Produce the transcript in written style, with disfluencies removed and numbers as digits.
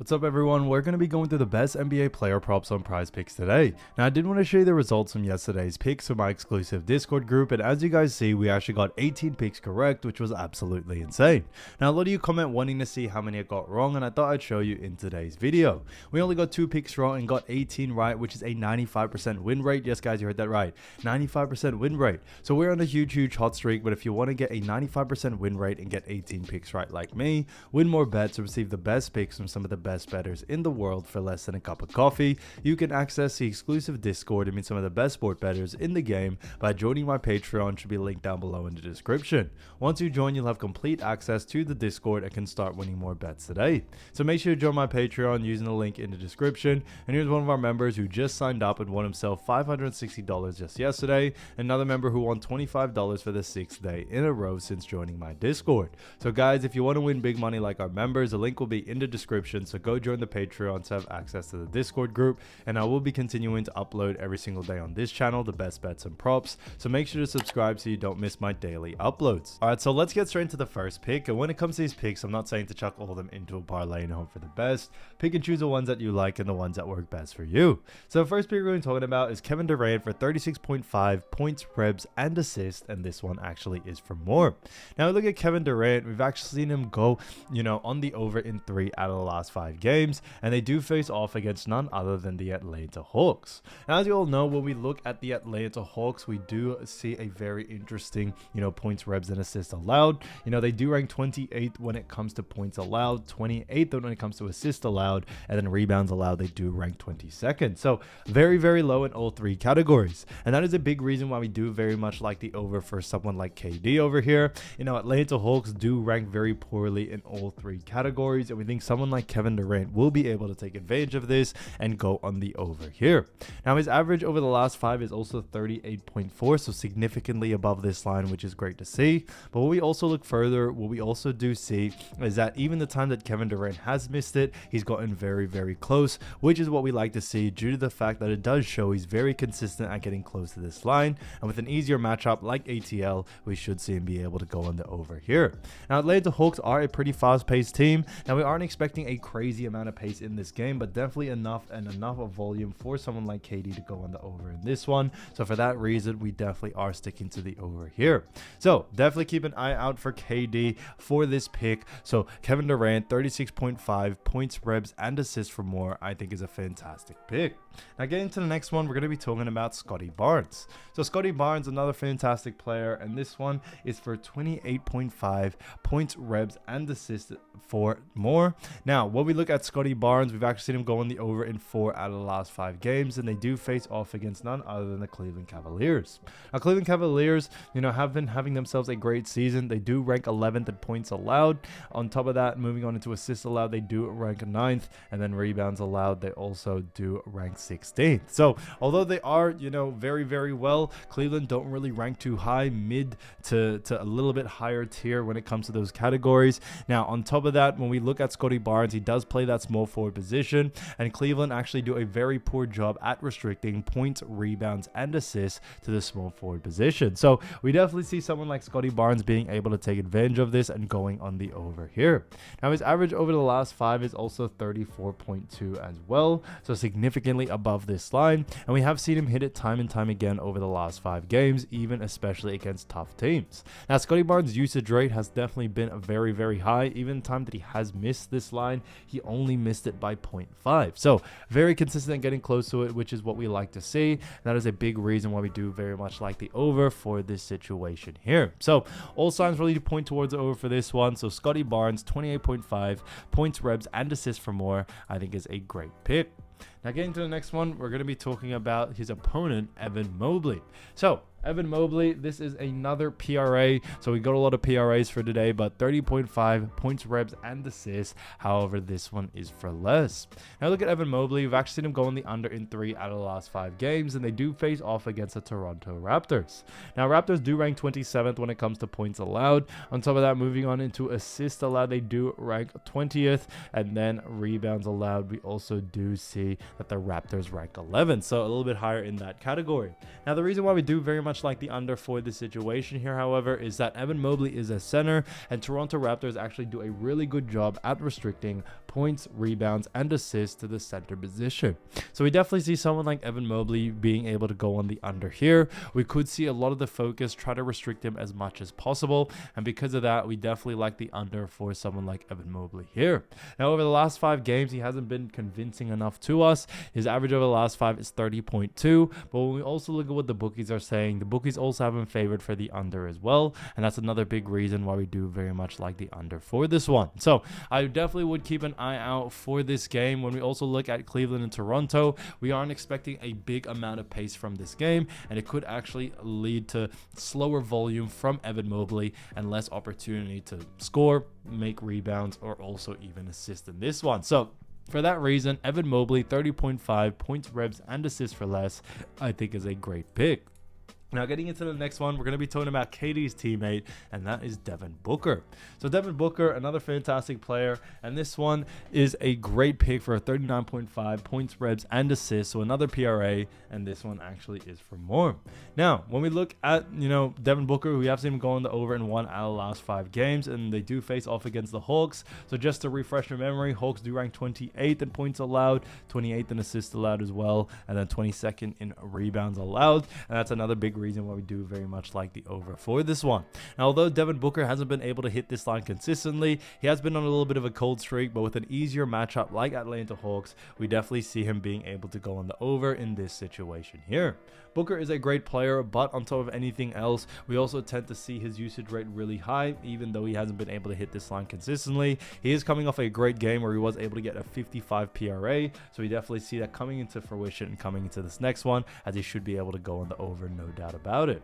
What's up everyone, we're going to be going through the best NBA player props on Prizepicks today. Now I did want to show you the results from yesterday's picks for my exclusive Discord group, and as you guys see, we actually got 18 picks correct, which was absolutely insane. Now a lot of you comment wanting to see how many I got wrong, and I thought I'd show you in today's video. We only got 2 picks wrong and got 18 right, which is a 95% win rate. Yes guys, you heard that right, 95% win rate. So we're on a huge hot streak, but if you want to get a 95% win rate and get 18 picks right like me, win more bets, and receive the best picks from some of the best bettors in the world for less than a cup of coffee, you can access the exclusive Discord and meet some of the best sport bettors in the game by joining my Patreon. Should be linked down below in the description. Once you join, you'll have complete access to the Discord and can start winning more bets today. So make sure to join my Patreon using the link in the description. And here's one of our members who just signed up and won himself $560 just yesterday. Another member who won $25 for the 6th day in a row since joining my Discord. So guys, if you want to win big money like our members, the link will be in the description, so go join the Patreon to have access to the Discord group, and I will be continuing to upload every single day on this channel the best bets and props, so make sure to subscribe so you don't miss my daily uploads. Alright, so let's get straight into the first pick. And when it comes to these picks, I'm not saying to chuck all of them into a parlay and hope for the best. Pick and choose the ones that you like and the ones that work best for you. So the first pick we're going to be talking about is Kevin Durant for 36.5 points, rebs, and assists, and this one actually is for more. Now look at Kevin Durant, we've actually seen him go, on the over in 3 out of the last 5 games, and they do face off against none other than the Atlanta Hawks. Now, as you all know, when we look at the Atlanta Hawks, we do see a very interesting, points, rebs, and assists allowed. They do rank 28th when it comes to points allowed, 28th when it comes to assists allowed, and then rebounds allowed, they do rank 22nd. So very low in all 3 categories. And that is a big reason why we do very much like the over for someone like KD over here. Atlanta Hawks do rank very poorly in all 3 categories, and we think someone like Kevin Durant will be able to take advantage of this and go on the over here. Now his average over the last 5 is also 38.4, so significantly above this line, which is great to see. But when we also look further, what we also do see is that even the time that Kevin Durant has missed it, he's gotten very close, which is what we like to see due to the fact that it does show he's very consistent at getting close to this line. And with an easier matchup like ATL, we should see him be able to go on the over here. Now Atlanta Hawks are a pretty fast-paced team. Now we aren't expecting a crazy amount of pace in this game, but definitely enough of volume for someone like KD to go on the over in this one. So for that reason, we definitely are sticking to the over here. So definitely keep an eye out for KD for this pick. So Kevin Durant, 36.5 points, rebs, and assists for more, I think is a fantastic pick. Now getting to the next one, we're going to be talking about Scottie Barnes. So Scottie Barnes, another fantastic player, and this one is for 28.5 points, rebs, and assists for more. Now when we look at Scottie Barnes, we've actually seen him go on the over in 4 out of the last 5 games, and they do face off against none other than the Cleveland Cavaliers. Now Cleveland Cavaliers, have been having themselves a great season. They do rank 11th in points allowed. On top of that, moving on into assists allowed, they do rank 9th, and then rebounds allowed, they also do rank 16th. So although they are, very well, Cleveland don't really rank too high, mid to a little bit higher tier when it comes to those categories. Now on top of that, when we look at Scottie Barnes, he does play that small forward position, and Cleveland actually do a very poor job at restricting points, rebounds, and assists to the small forward position. So we definitely see someone like Scottie Barnes being able to take advantage of this and going on the over here. Now his average over the last 5 is also 34.2 as well, so significantly above this line, and we have seen him hit it time and time again over the last 5 games, even especially against tough teams. Now Scottie Barnes' usage rate has definitely been very high. Even the time that he has missed this line, he only missed it by 0.5, so very consistent at getting close to it, which is what we like to see. And that is a big reason why we do very much like the over for this situation here. So all signs really do point towards the over for this one. So Scottie Barnes, 28.5 points, rebs, and assists for more, I think is a great pick. Now getting to the next one, we're going to be talking about his opponent, Evan Mobley. So Evan Mobley, this is another PRA, so we got a lot of PRAs for today, but 30.5 points, rebs, and assists. However, this one is for less. Now look at Evan Mobley. We've actually seen him go on the under in 3 out of the last 5 games, and they do face off against the Toronto Raptors. Now Raptors do rank 27th when it comes to points allowed. On top of that, moving on into assists allowed, they do rank 20th, and then rebounds allowed, we also do see that the Raptors rank 11th, so a little bit higher in that category. Now the reason why we do very much much like the under for the situation here, however, is that Evan Mobley is a center, and Toronto Raptors actually do a really good job at restricting points, rebounds, and assists to the center position. So we definitely see someone like Evan Mobley being able to go on the under here. We could see a lot of the focus try to restrict him as much as possible, and because of that, we definitely like the under for someone like Evan Mobley here. Now, over the last 5 games, he hasn't been convincing enough to us. His average over the last 5 is 30.2, but when we also look at what the bookies are saying, the bookies also have him favored for the under as well, and that's another big reason why we do very much like the under for this one. So I definitely would keep an eye out for this game. When we also look at Cleveland and Toronto, we aren't expecting a big amount of pace from this game, and it could actually lead to slower volume from Evan Mobley and less opportunity to score, make rebounds, or also even assist in this one. So for that reason, Evan Mobley, 30.5 points, revs, and assists for less, I think is a great pick. Now, getting into the next one, we're going to be talking about KD's teammate, and that is Devin Booker. So Devin Booker, another fantastic player, and this one is a great pick for a 39.5 points, revs, and assists. So another PRA, and this one actually is for more. Now, when we look at, Devin Booker, we have seen him going the over in 1 out of the last 5 games, and they do face off against the Hawks. So just to refresh your memory, Hawks do rank 28th in points allowed, 28th in assists allowed as well, and then 22nd in rebounds allowed, and that's another big reason why we do very much like the over for this one. Now, although Devin Booker hasn't been able to hit this line consistently, he has been on a little bit of a cold streak, but with an easier matchup like Atlanta Hawks, we definitely see him being able to go on the over in this situation here. Booker is a great player, but on top of anything else, we also tend to see his usage rate really high, even though he hasn't been able to hit this line consistently. He is coming off a great game where he was able to get a 55 PRA, so we definitely see that coming into fruition and coming into this next one, as he should be able to go on the over, no doubt about it.